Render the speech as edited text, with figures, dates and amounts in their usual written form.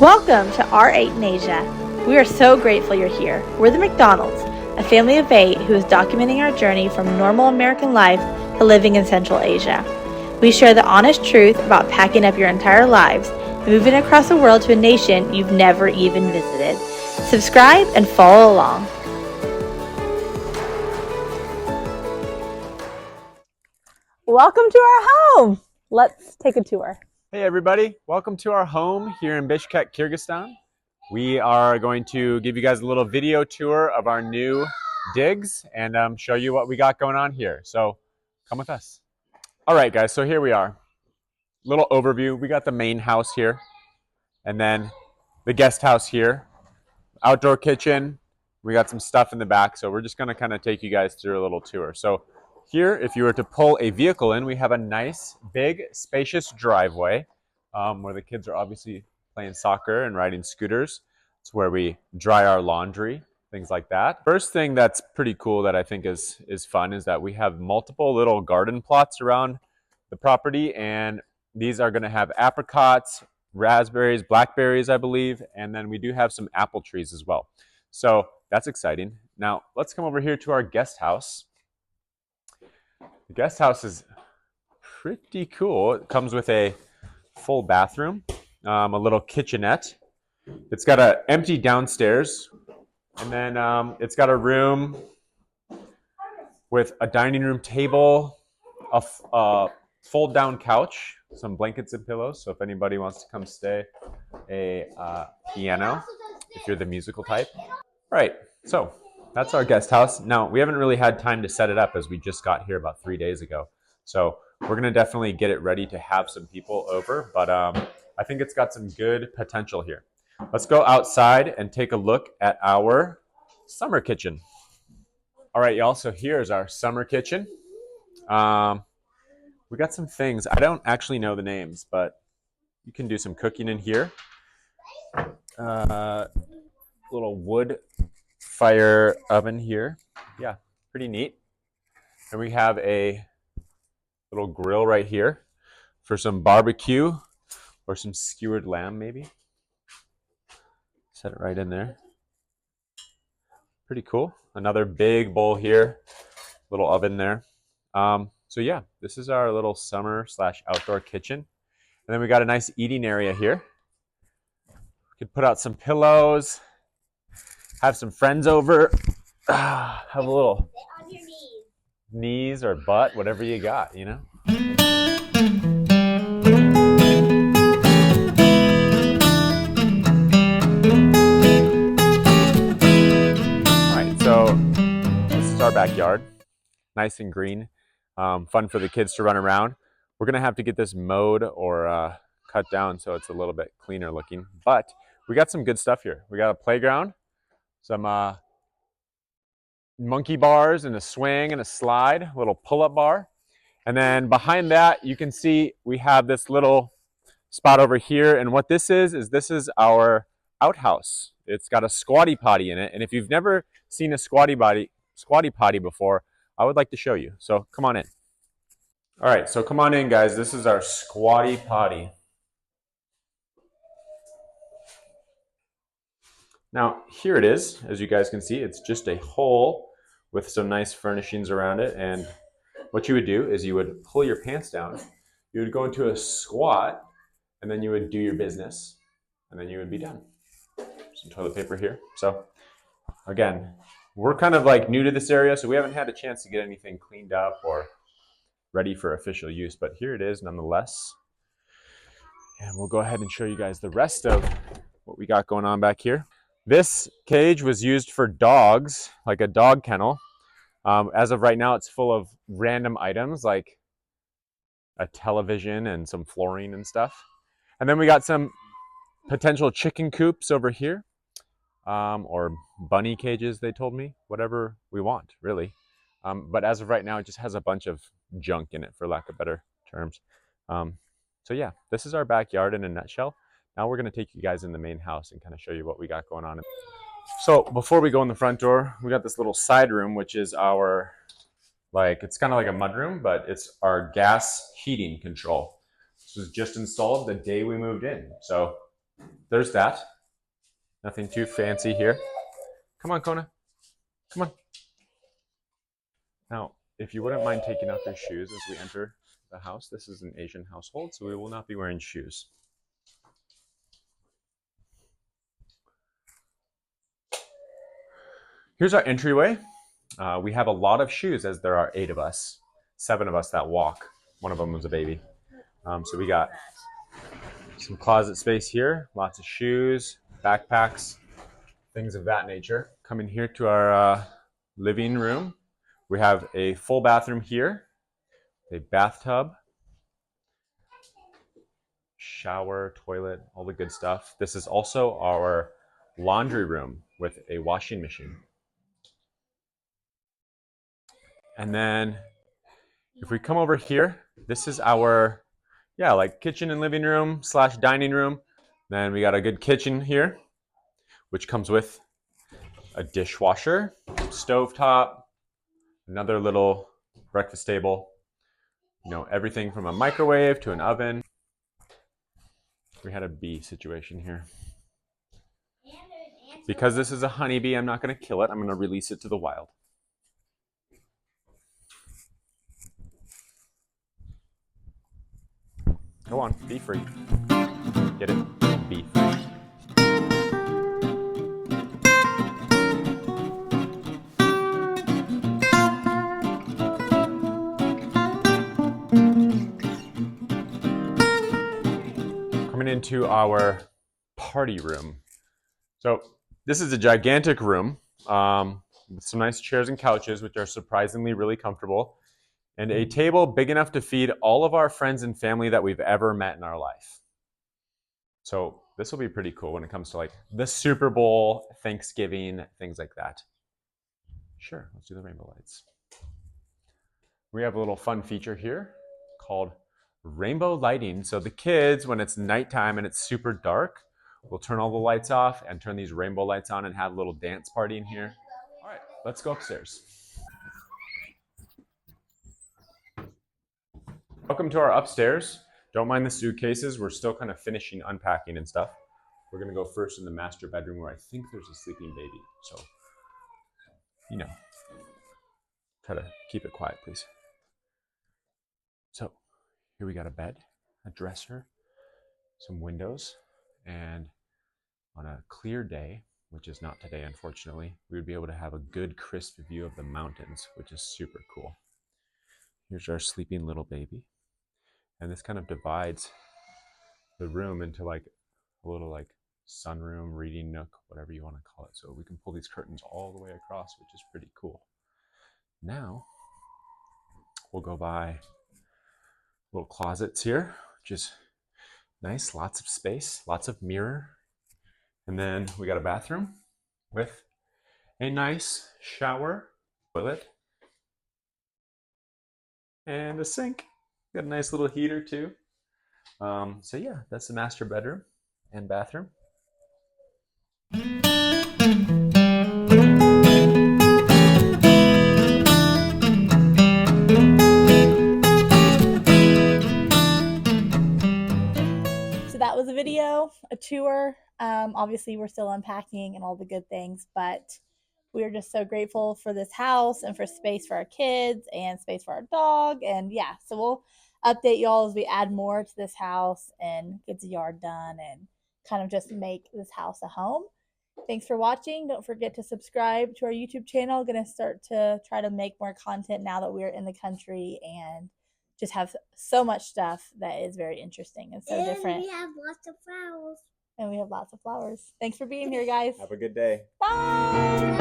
Welcome to R8 in Asia. We are so grateful you're here. We're the McDonald's, a family of 8 who is documenting our journey from normal American life to living in Central Asia. We share the honest truth about packing up your entire lives and moving across the world to a nation you've never even visited. Subscribe and follow along. Welcome to our home. Let's take a tour. Hey everybody, welcome to our home here in Bishkek, Kyrgyzstan. We are going to give you guys a little video tour of our new digs and show you what we got going on here. So come with us. All right guys, so here we are. Little overview. We got the main house here and then the guest house here. Outdoor kitchen. We got some stuff in the back, so we're just going to kind of take you guys through a little tour. So here, if you were to pull a vehicle in, we have a nice, big, spacious driveway where the kids are obviously playing soccer and riding scooters. It's where we dry our laundry, things like that. First thing that's pretty cool that I think is fun is that we have multiple little garden plots around the property, and these are going to have apricots, raspberries, blackberries, I believe, and then we do have some apple trees as well. So that's exciting. Now, let's come over here to our guest house. The guest house is pretty cool. It comes with a full bathroom, a little kitchenette. It's got an empty downstairs, and then it's got a room with a dining room table, a fold-down couch, some blankets and pillows, so if anybody wants to come stay, a piano, if you're the musical type. Right, so that's our guest house. Now, we haven't really had time to set it up as we just got here about 3 days ago. So we're going to definitely get it ready to have some people over, but I think it's got some good potential here. Let's go outside and take a look at our summer kitchen. All right, y'all, so here's our summer kitchen. We got some things. I don't actually know the names, but you can do some cooking in here. Little wood fire oven here. Yeah, pretty neat. And we have a little grill right here for some barbecue or some skewered lamb maybe. Set it right in there. Pretty cool. Another big bowl here. Little oven there. So yeah, this is our little summer/outdoor kitchen. And then we got a nice eating area here. We could put out some pillows, have some friends over, have a little on your knees or butt, whatever you got, you know? All right, so this is our backyard. Nice and green. Fun for the kids to run around. We're going to have to get this mowed or cut down so it's a little bit cleaner looking. But we got some good stuff here. We got a playground, some monkey bars and a swing and a slide, a little pull-up bar. And then behind that, you can see we have this little spot over here. And what this is our outhouse. It's got a squatty potty in it. And if you've never seen a squatty potty before, I would like to show you. So come on in. All right, so come on in, guys. This is our squatty potty. Now, here it is. As you guys can see, it's just a hole with some nice furnishings around it. And what you would do is you would pull your pants down. You would go into a squat, and then you would do your business, and then you would be done. Some toilet paper here. So, again, we're kind of like new to this area, so we haven't had a chance to get anything cleaned up or ready for official use, but here it is nonetheless. And we'll go ahead and show you guys the rest of what we got going on back here. This cage was used for dogs, like a dog kennel. As of right now, it's full of random items like a television and some flooring and stuff. And then we got some potential chicken coops over here. Or bunny cages, they told me, whatever we want, really. But as of right now, it just has a bunch of junk in it, for lack of better terms. So yeah, this is our backyard in a nutshell. Now we're going to take you guys in the main house and kind of show you what we got going on. So before we go in the front door, we got this little side room, which is our, it's kind of like a mudroom, but it's our gas heating control. This was just installed the day we moved in. So there's that. Nothing too fancy here. Come on, Kona. Come on. Now, if you wouldn't mind taking off your shoes as we enter the house, this is an Asian household, so we will not be wearing shoes. Here's our entryway. We have a lot of shoes as there are 8 of us, 7 of us that walk. One of them was a baby. So we got some closet space here, lots of shoes, backpacks, things of that nature. Coming here to our living room. We have a full bathroom here, a bathtub, shower, toilet, all the good stuff. This is also our laundry room with a washing machine. And then if we come over here, this is our, like kitchen and living room / dining room. Then we got a good kitchen here, which comes with a dishwasher, stovetop, another little breakfast table, everything from a microwave to an oven. We had a bee situation here. Because this is a honeybee, I'm not going to kill it. I'm going to release it to the wild. Go on, be free. Get it? Be free. Coming into our party room. So this is a gigantic room with some nice chairs and couches, which are surprisingly really comfortable, and a table big enough to feed all of our friends and family that we've ever met in our life. So this will be pretty cool when it comes to like the Super Bowl, Thanksgiving, things like that. Sure, let's do the rainbow lights. We have a little fun feature here called rainbow lighting. So the kids, when it's nighttime and it's super dark, we'll turn all the lights off and turn these rainbow lights on and have a little dance party in here. All right, let's go upstairs. Welcome to our upstairs. Don't mind the suitcases. We're still kind of finishing unpacking and stuff. We're going to go first in the master bedroom where I think there's a sleeping baby. So, try to keep it quiet, please. So, here we got a bed, a dresser, some windows, and on a clear day, which is not today, unfortunately, we would be able to have a good, crisp view of the mountains, which is super cool. Here's our sleeping little baby. And this kind of divides the room into like a little like sunroom, reading nook, whatever you want to call it. So we can pull these curtains all the way across, which is pretty cool. Now, we'll go by little closets here, which is nice, lots of space, lots of mirror. And then we got a bathroom with a nice shower, toilet, and a sink. Got a nice little heater too. So yeah, that's the master bedroom and bathroom. So that was a video, a tour. Obviously, we're still unpacking and all the good things, but we are just so grateful for this house and for space for our kids and space for our dog. And yeah, so we'll update y'all as we add more to this house and get the yard done and kind of just make this house a home. Thanks for watching. Don't forget to subscribe to our YouTube channel. Going to start to try to make more content now that we're in the country and just have so much stuff that is very interesting and so different. We have lots of flowers. And we have lots of flowers. Thanks for being here, guys. Have a good day. Bye.